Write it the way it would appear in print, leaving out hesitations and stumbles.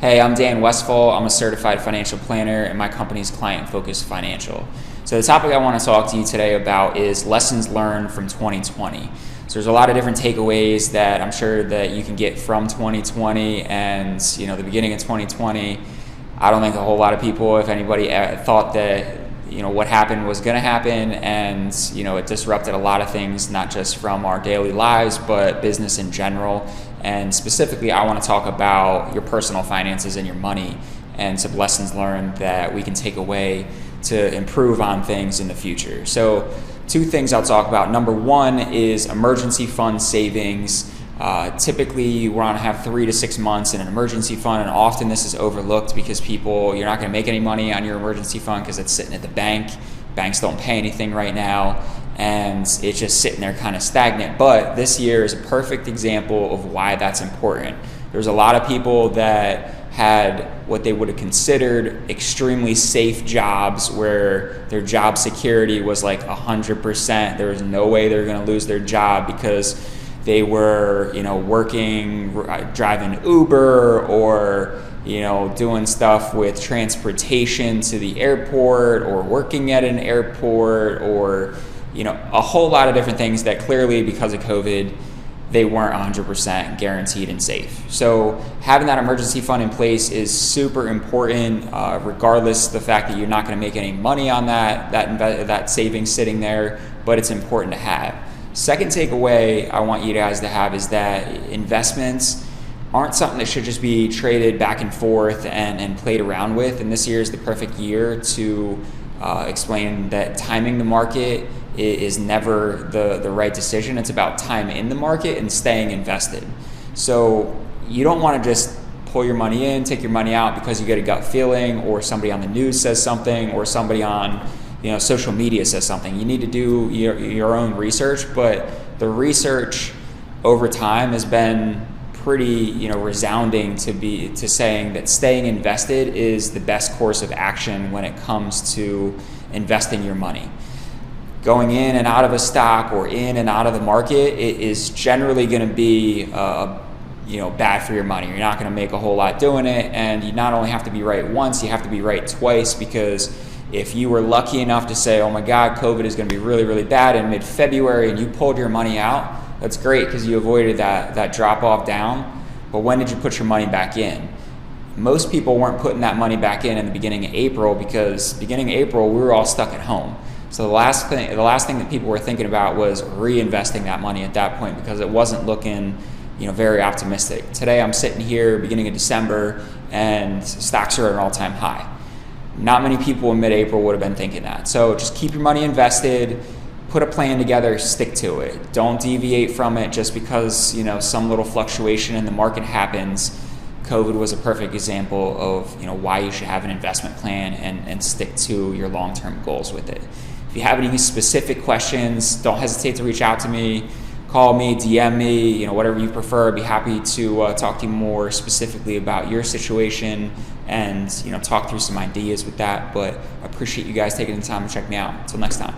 Hey, I'm Dan Westfall. I'm a certified financial planner and my company is Client Focused Financial. So the topic I want to talk to you today about is lessons learned from 2020. So there's a lot of different takeaways that I'm sure that you can get from 2020 and the beginning of 2020. I don't think a whole lot of people, if anybody, thought that what happened was going to happen, and it disrupted a lot of things, not just from our daily lives but business in general. And specifically, I want to talk about your personal finances and your money and some lessons learned that we can take away to improve on things in the future. So two things I'll talk about. Number one is emergency fund savings. Typically, you want to have 3 to 6 months in an emergency fund, and often this is overlooked because you're not going to make any money on your emergency fund because it's sitting at the bank. Banks don't pay anything right now, and it's just sitting there kind of stagnant. But this year is a perfect example of why that's important. There's a lot of people that had what they would have considered extremely safe jobs where their job security was like 100%. There was no way they were going to lose their job because they were, working, driving Uber, or, doing stuff with transportation to the airport, or working at an airport, or, a whole lot of different things that clearly, because of COVID, they weren't 100% guaranteed and safe. So having that emergency fund in place is super important, regardless of the fact that you're not going to make any money on that savings sitting there, but it's important to have. Second takeaway I want you guys to have is that investments aren't something that should just be traded back and forth and played around with. And this year is the perfect year to explain that timing the market is never the right decision. It's about time in the market and staying invested. So you don't want to just pull your money in, take your money out because you get a gut feeling, or somebody on the news says something, or somebody on social media says something. You need to do your own research, but the research over time has been pretty resounding to saying that staying invested is the best course of action when it comes to investing your money. Going in and out of a stock or in and out of the market, it is generally going to be bad for your money. You're not going to make a whole lot doing it, and you not only have to be right once, you have to be right twice, because if you were lucky enough to say, oh my God, COVID is going to be really, really bad in mid-February, and you pulled your money out, that's great because you avoided that drop off down. But when did you put your money back in? Most people weren't putting that money back in the beginning of April, because beginning of April, we were all stuck at home. So the last thing that people were thinking about was reinvesting that money at that point, because it wasn't looking very optimistic. Today I'm sitting here beginning of December and stocks are at an all-time high. Not many people in mid-April would have been thinking that. So just keep your money invested, put a plan together, stick to it. Don't deviate from it just because some little fluctuation in the market happens. COVID was a perfect example of why you should have an investment plan and stick to your long-term goals with it. If you have any specific questions, don't hesitate to reach out to me. Call me, DM me, whatever you prefer. I'd be happy to talk to you more specifically about your situation and talk through some ideas with that. But I appreciate you guys taking the time to check me out. Until next time.